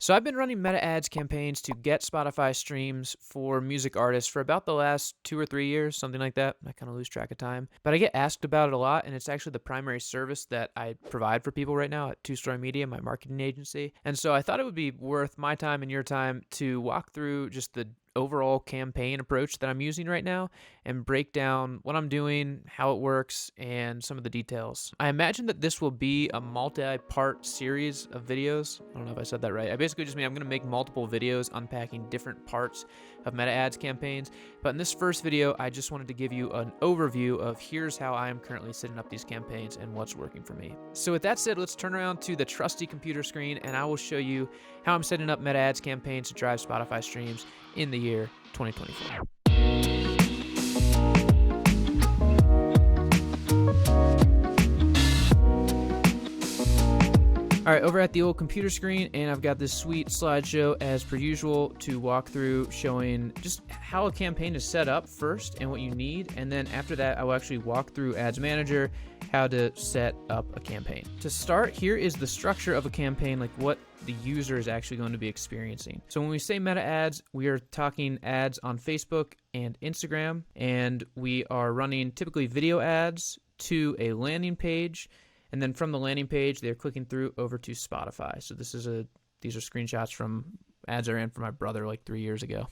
So I've been running meta ads campaigns to get Spotify streams for music artists for about the last 2 or 3 years, something like that. I kind of lose track of time. But I get asked about it a lot, and it's actually the primary service that I provide for people right now at Two Story Media, my marketing agency. And so I thought it would be worth my time and your time to walk through just the overall campaign approach that I'm using right now and break down what I'm doing, how it works, and some of the details. I imagine that this will be a multi-part series of videos. I don't know if I said that right. I basically just mean I'm going to make multiple videos unpacking different parts of meta ads campaigns. But in this first video, I just wanted to give you an overview of here's how I am currently setting up these campaigns and what's working for me. So with that said, let's turn around to the trusty computer screen and I will show you how I'm setting up meta ads campaigns to drive Spotify streams in the year 2024. All right, over at the old computer screen, and I've got this sweet slideshow as per usual to walk through, showing just how a campaign is set up first and what you need, and then after that I will actually walk through Ads Manager, how to set up a campaign. To start, here is the structure of a campaign, like what the user is actually going to be experiencing. So when we say meta ads, we are talking ads on Facebook and Instagram, and we are running typically video ads to a landing page. And then from the landing page, they're clicking through over to Spotify. So these are screenshots from ads I ran for my brother like 3 years ago.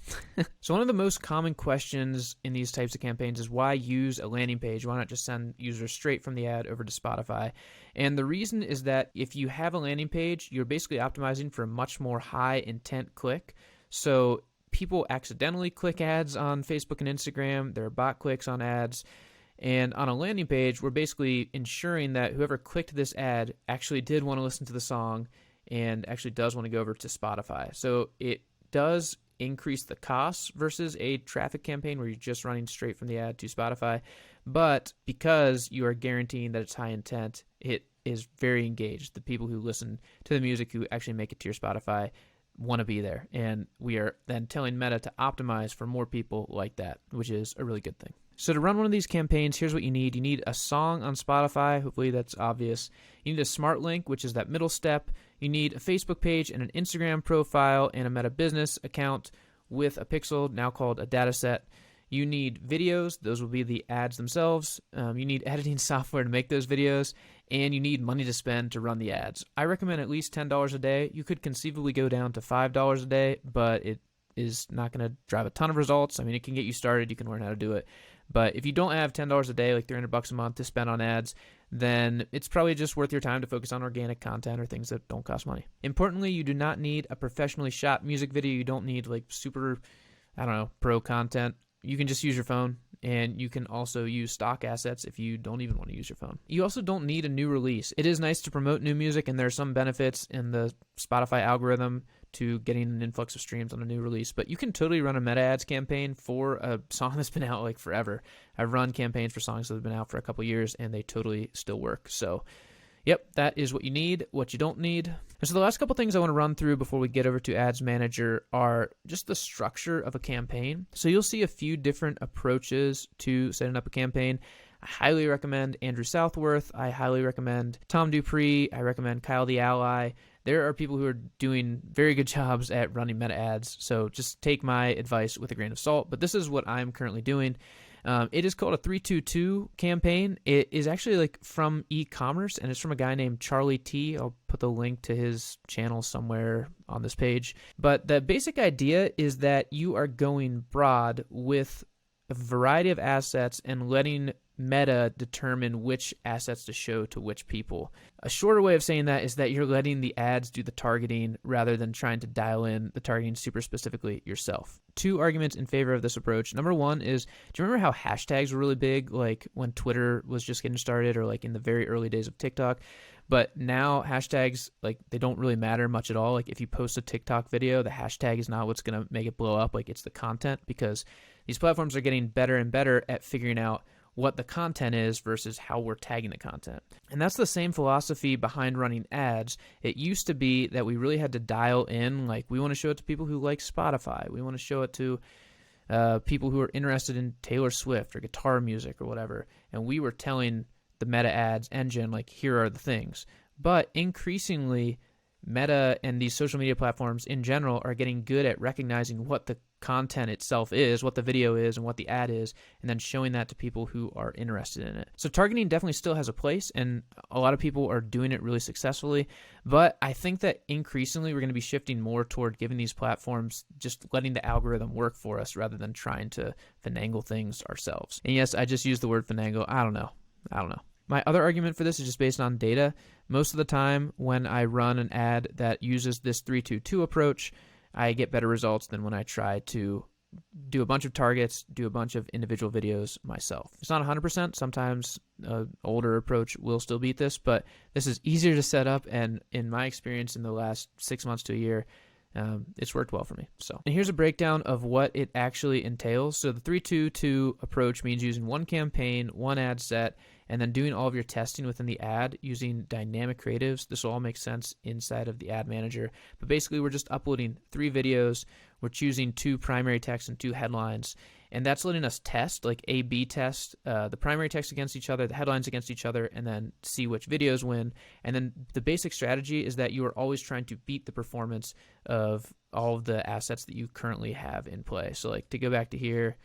So one of the most common questions in these types of campaigns is why use a landing page? Why not just send users straight from the ad over to Spotify? And the reason is that if you have a landing page, you're basically optimizing for a much more high intent click. So people accidentally click ads on Facebook and Instagram. There are bot clicks on ads. And on a landing page, we're basically ensuring that whoever clicked this ad actually did want to listen to the song and actually does want to go over to Spotify. So it does increase the costs versus a traffic campaign where you're just running straight from the ad to Spotify. But because you are guaranteeing that it's high intent, it is very engaged. The people who listen to the music who actually make it to your Spotify want to be there. And we are then telling Meta to optimize for more people like that, which is a really good thing. So to run one of these campaigns, here's what you need. You need a song on Spotify. Hopefully that's obvious. You need a smart link, which is that middle step. You need a Facebook page and an Instagram profile and a Meta business account with a pixel, now called a data set. You need videos. Those will be the ads themselves. You need editing software to make those videos. And you need money to spend to run the ads. I recommend at least $10 a day. You could conceivably go down to $5 a day, but it is not going to drive a ton of results. I mean, it can get you started. You can learn how to do it. But if you don't have $10 a day, like $300 a month to spend on ads, then it's probably just worth your time to focus on organic content or things that don't cost money. Importantly, you do not need a professionally shot music video. You don't need like super, pro content. You can just use your phone, and you can also use stock assets if you don't even want to use your phone. You also don't need a new release. It is nice to promote new music, and there are some benefits in the Spotify algorithm to getting an influx of streams on a new release, but you can totally run a meta ads campaign for a song that's been out like forever. I've run campaigns for songs that have been out for a couple years, and they totally still work. So yep, that is what you need. What you don't need. And so the last couple things I want to run through before we get over to Ads Manager are just the structure of a campaign. So you'll see a few different approaches to setting up a campaign. I highly recommend Andrew Southworth. I highly recommend Tom Dupree. I recommend Kyle the Ally. There are people who are doing very good jobs at running meta ads. So just take my advice with a grain of salt. But this is what I'm currently doing. It is called a 322 campaign. It is actually like from e-commerce, and it's from a guy named Charlie T. I'll put the link to his channel somewhere on this page. But the basic idea is that you are going broad with a variety of assets and letting Meta determine which assets to show to which people. A shorter way of saying that is that you're letting the ads do the targeting rather than trying to dial in the targeting super specifically yourself. Two arguments in favor of this approach. Number one is, do you remember how hashtags were really big, like when Twitter was just getting started or like in the very early days of TikTok? But now hashtags, like, they don't really matter much at all. Like if you post a TikTok video, the hashtag is not what's going to make it blow up. Like it's the content, because these platforms are getting better and better at figuring out what the content is versus how we're tagging the content. And that's the same philosophy behind running ads. It used to be that we really had to dial in, like we want to show it to people who like Spotify. We want to show it to people who are interested in Taylor Swift or guitar music or whatever. And we were telling the meta ads engine, like, here are the things. But increasingly, Meta and these social media platforms in general are getting good at recognizing what the content itself is, what the video is, and what the ad is, and then showing that to people who are interested in it. So targeting definitely still has a place, and a lot of people are doing it really successfully, but I think that increasingly we're going to be shifting more toward giving these platforms, just letting the algorithm work for us rather than trying to finagle things ourselves. And yes, I just used the word finagle. I don't know. My other argument for this is just based on data. Most of the time when I run an ad that uses this 3-2-2 approach, I get better results than when I try to do a bunch of targets, do a bunch of individual videos myself. It's not 100%. Sometimes an older approach will still beat this, but this is easier to set up, and in my experience in the last 6 months to a year, it's worked well for me. And here's a breakdown of what it actually entails. So the 3-2-2 approach means using one campaign, one ad set, and then doing all of your testing within the ad using dynamic creatives. This will all make sense inside of the ad manager. But basically, we're just uploading 3 videos. We're choosing 2 primary text and 2 headlines. And that's letting us test, like A/B test, the primary text against each other, the headlines against each other, and then see which videos win. And then the basic strategy is that you are always trying to beat the performance of all of the assets that you currently have in play. So like to go back to here,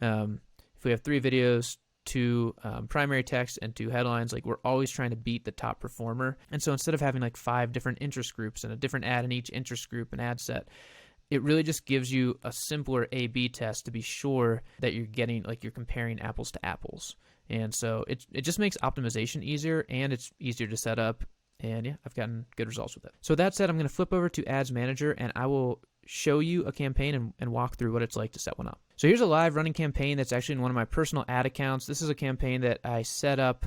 if we have 3 videos, 2 primary text and 2 headlines, like we're always trying to beat the top performer. And so instead of having like 5 different interest groups and a different ad in each interest group and ad set, it really just gives you a simpler A/B test to be sure that you're getting, like, you're comparing apples to apples. And so it just makes optimization easier, and it's easier to set up. And yeah, I've gotten good results with it. So that said, I'm going to flip over to Ads Manager, and I will show you a campaign and walk through what it's like to set one up. So here's a live running campaign that's actually in one of my personal ad accounts. This is a campaign that I set up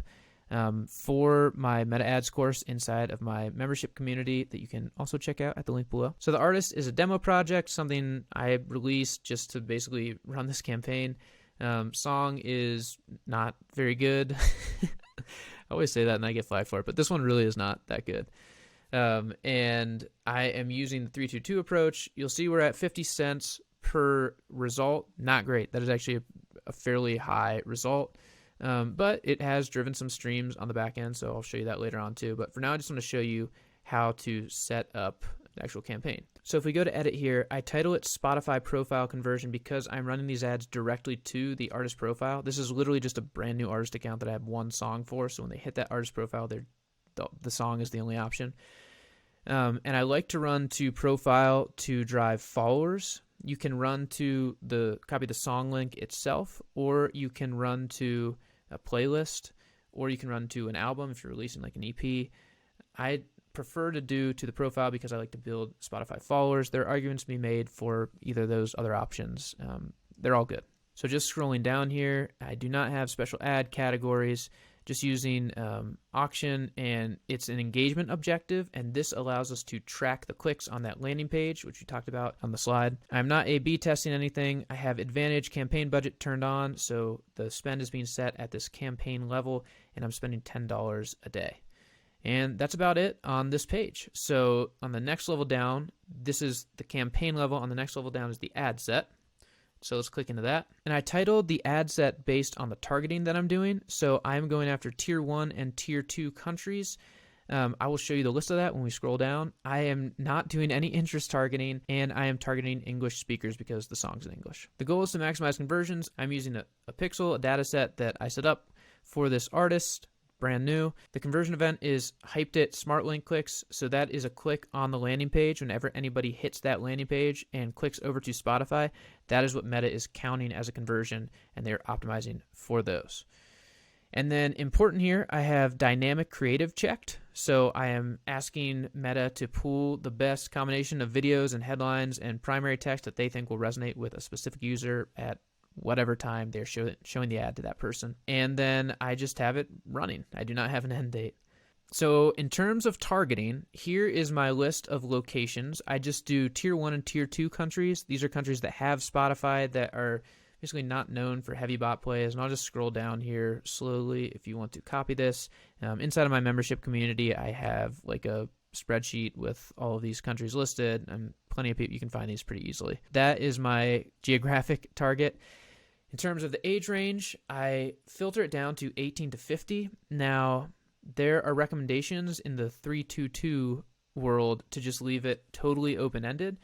for my Meta Ads course inside of my membership community that you can also check out at the link below. So the artist is a demo project, something I released just to basically run this campaign. Song is not very good. I always say that and I get flagged for it, but this one really is not that good. And I am using the 3-2-2 approach. You'll see we're at 50 cents per result. Not great. That is actually a fairly high result. But it has driven some streams on the back end, so I'll show you that later on too. But for now, I just want to show you how to set up the actual campaign. So if we go to edit here, I title it Spotify profile conversion because I'm running these ads directly to the artist profile. This is literally just a brand new artist account that I have one song for. So when they hit that artist profile, the song is the only option. And I like to run to profile to drive followers. You can run to copy the song link itself, or you can run to a playlist, or you can run to an album if you're releasing like an EP. I prefer to do to the profile because I like to build Spotify followers. There are arguments to be made for either of those other options. They're all good. So just scrolling down here, I do not have special ad categories, just using auction, and it's an engagement objective, and this allows us to track the clicks on that landing page, which we talked about on the slide. I'm not A/B testing anything. I have Advantage campaign budget turned on, so the spend is being set at this campaign level, and I'm spending $10 a day. And that's about it on this page. So on the next level down, this is the campaign level. On the next level down is the ad set. So let's click into that. And I titled the ad set based on the targeting that I'm doing. So I'm going after tier 1 and tier 2 countries. I will show you the list of that when we scroll down. I am not doing any interest targeting, and I am targeting English speakers because the song's in English. The goal is to maximize conversions. I'm using a pixel, a data set that I set up for this artist, brand new. The conversion event is hyped it smart link clicks. So that is a click on the landing page. Whenever anybody hits that landing page and clicks over to Spotify, that is what Meta is counting as a conversion, and they're optimizing for those. And then important here, I have dynamic creative checked. So I am asking Meta to pull the best combination of videos and headlines and primary text that they think will resonate with a specific user at whatever time they're showing the ad to that person. And then I just have it running. I do not have an end date. So in terms of targeting, here is my list of locations. I just do tier 1 and tier 2 countries. These are countries that have Spotify that are basically not known for heavy bot plays. And I'll just scroll down here slowly if you want to copy this. Inside of my membership community, I have like a spreadsheet with all of these countries listed, and plenty of people, you can find these pretty easily. That is my geographic target. In terms of the age range, I filter it down to 18 to 50. Now, there are recommendations in the 3-2-2 world to just leave it totally open-ended.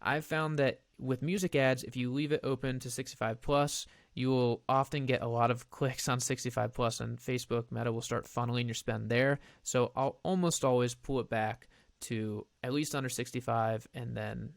I've found that with music ads, if you leave it open to 65 plus, you will often get a lot of clicks on 65 plus, and Facebook Meta will start funneling your spend there. So I'll almost always pull it back to at least under 65, and then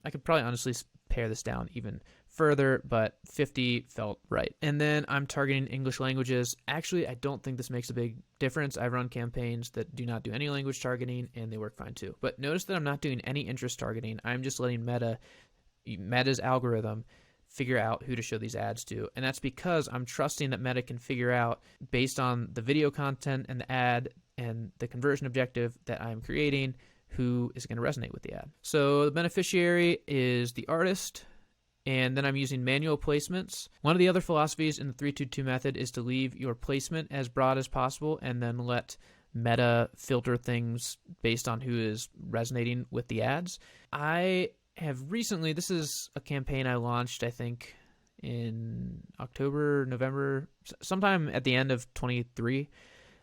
I could probably honestly pare this down even further, but 50 felt right. And then I'm targeting English languages. Actually, I don't think this makes a big difference. I've run campaigns that do not do any language targeting, and they work fine too. But notice that I'm not doing any interest targeting. I'm just letting Meta's algorithm figure out who to show these ads to. And that's because I'm trusting that Meta can figure out, based on the video content and the ad and the conversion objective that I'm creating, who is going to resonate with the ad. So the beneficiary is the artist, and then I'm using manual placements. One of the other philosophies in the 3-2-2 method is to leave your placement as broad as possible and then let Meta filter things based on who is resonating with the ads. I have recently, this is a campaign I launched, I think, in October, November, sometime at the end of 23.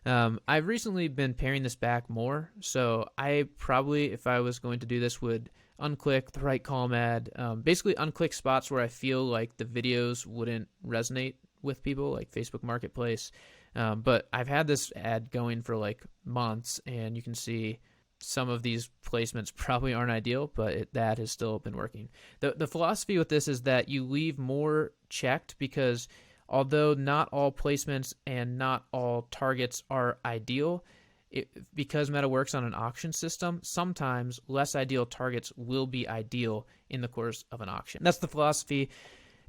I've recently been paring this back more, so I probably, if I was going to do this, would unclick the right column ad, basically unclick spots where I feel like the videos wouldn't resonate with people, like Facebook Marketplace. But I've had this ad going for like months, and you can see some of these placements probably aren't ideal, but that has still been working. The philosophy with this is that you leave more checked, because although not all placements and not all targets are ideal, because Meta works on an auction system, sometimes less ideal targets will be ideal in the course of an auction. That's the philosophy.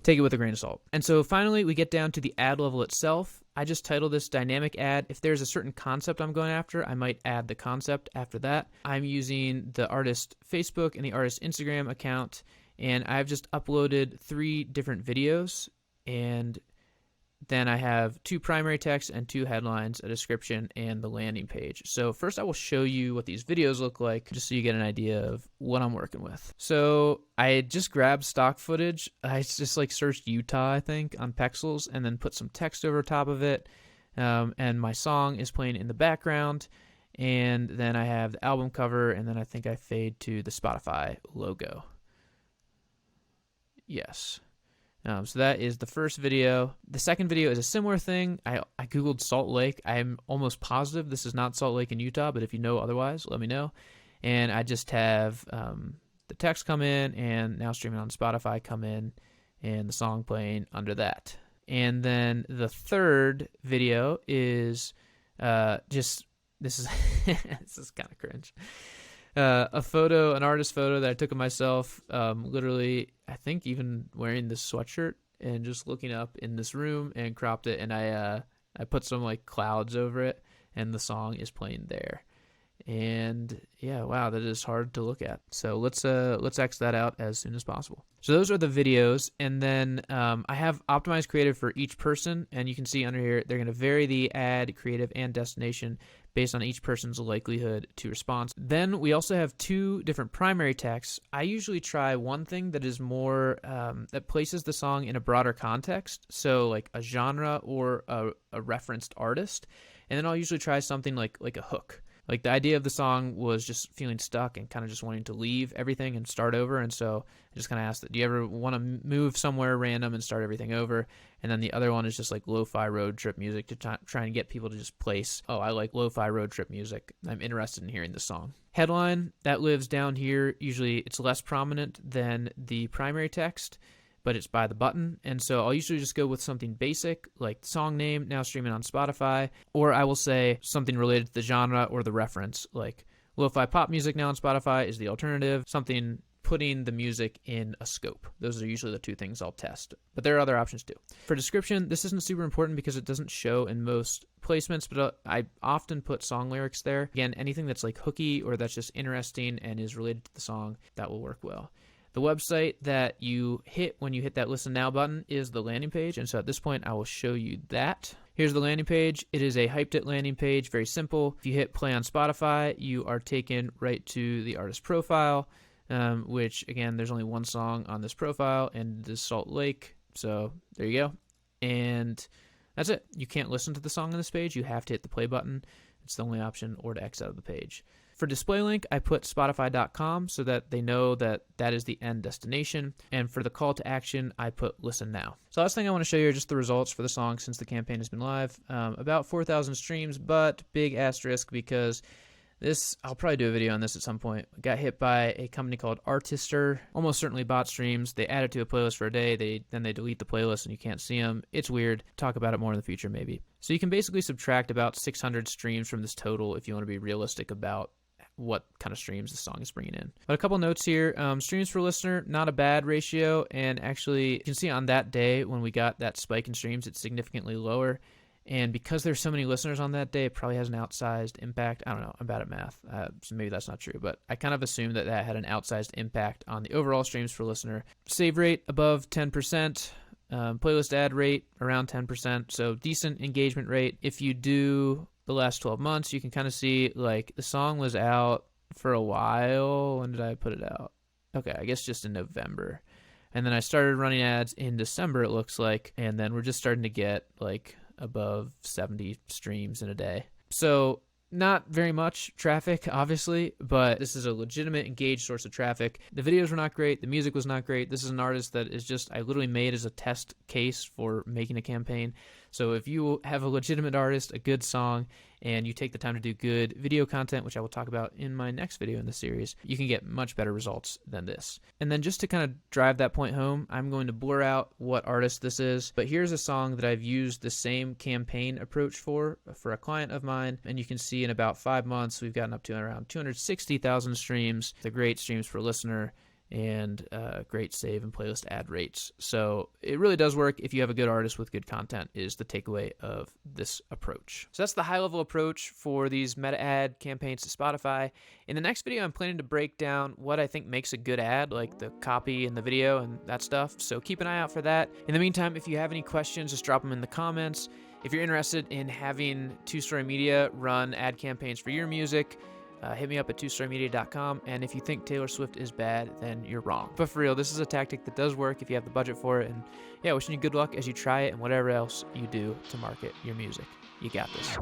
Take it with a grain of salt. And so finally, we get down to the ad level itself. I just titled this dynamic ad. If there's a certain concept I'm going after, I might add the concept after that. I'm using the artist Facebook and the artist Instagram account, and I've just uploaded 3 different videos, and then I have 2 primary texts and 2 headlines, a description, and the landing page. So first I will show you what these videos look like, just so you get an idea of what I'm working with. So I just grabbed stock footage. I just like searched Utah, I think, on Pexels, and then put some text over top of it. And my song is playing in the background. And then I have the album cover, and then I think I fade to the Spotify logo. Yes. So that is the first video. The second video is a similar thing. I Googled Salt Lake. I'm almost positive this is not Salt Lake in Utah, but if you know otherwise, let me know. And I just have the text come in, and now streaming on Spotify come in, and the song playing under that. And then the third video is this is this is kind of cringe. A photo, an artist photo that I took of myself, literally, I think even wearing this sweatshirt and just looking up in this room, and cropped it, and I put some like clouds over it, and the song is playing there. And yeah, wow, that is hard to look at. So let's X that out as soon as possible. So those are the videos, and then I have optimized creative for each person, and you can see under here they're going to vary the ad, creative, and destination based on each person's likelihood to respond. Then we also have 2 different primary texts. I usually try one thing that is more that places the song in a broader context, so like a genre or a referenced artist, and then I'll usually try something like a hook. Like the idea of the song was just feeling stuck and kind of just wanting to leave everything and start over. And so I just kind of asked that, do you ever want to move somewhere random and start everything over? And then the other one is just like lo-fi road trip music to try and get people to just place, oh, I like lo-fi road trip music. I'm interested in hearing the song. Headline, that lives down here. Usually it's less prominent than the primary text, but it's by the button. And so I'll usually just go with something basic, like song name, now streaming on Spotify, or I will say something related to the genre or the reference, like lo-fi pop music now on Spotify is the alternative, something putting the music in a scope. Those are usually the 2 things I'll test, but there are other options too. For description, this isn't super important because it doesn't show in most placements, but I often put song lyrics there. Again, anything that's like hooky or that's just interesting and is related to the song, that will work well. The website that you hit when you hit that Listen Now button is the landing page, and so at this point I will show you that. Here's the landing page. It is a Hyped It landing page, very simple. If you hit play on Spotify, you are taken right to the artist profile, which, again, there's only one song on this profile, and it is Salt Lake, so there you go. And that's it. You can't listen to the song on this page. You have to hit the play button. It's the only option, or to X out of the page. For display link, I put Spotify.com so that they know that that is the end destination. And for the call to action, I put listen now. So last thing I want to show you are just the results for the song since the campaign has been live. About 4,000 streams, but big asterisk because this, I'll probably do a video on this at some point. Got hit by a company called Artister. Almost certainly bot streams. They add it to a playlist for a day. Then they delete the playlist and you can't see them. It's weird. Talk about it more in the future maybe. So you can basically subtract about 600 streams from this total if you want to be realistic about what kind of streams the song is bringing in. But a couple notes here. Streams per listener, not a bad ratio. And actually, you can see on that day when we got that spike in streams, it's significantly lower. And because there's so many listeners on that day, it probably has an outsized impact. I don't know. I'm bad at math, so maybe that's not true. But I kind of assumed that that had an outsized impact on the overall streams per listener. Save rate above 10%. Playlist ad rate around 10%. So decent engagement rate. If you do the last 12 months, you can kind of see like the song was out for a while. When did I put it out? Okay, I guess just in November. And then I started running ads in December, it looks like. And then we're just starting to get like above 70 streams in a day. So not very much traffic, obviously, but this is a legitimate engaged source of traffic. The videos were not great. The music was not great. This is an artist that is just, I literally made as a test case for making a campaign. So if you have a legitimate artist, a good song, and you take the time to do good video content, which I will talk about in my next video in the series, you can get much better results than this. And then just to kind of drive that point home, I'm going to blur out what artist this is. But here's a song that I've used the same campaign approach for a client of mine. And you can see in about 5 months, we've gotten up to around 260,000 streams, the great streams per listener, and great save and playlist ad rates. So it really does work if you have a good artist with good content is the takeaway of this approach. So that's the high level approach for these meta ad campaigns to Spotify. In the next video, I'm planning to break down what I think makes a good ad, like the copy and the video and that stuff. So keep an eye out for that. In the meantime, if you have any questions, just drop them in the comments. If you're interested in having Two Story Media run ad campaigns for your music, hit me up at twostorymedia.com, and if you think Taylor Swift is bad, then you're wrong. But for real, this is a tactic that does work if you have the budget for it, and yeah, wishing you good luck as you try it and whatever else you do to market your music. You got this.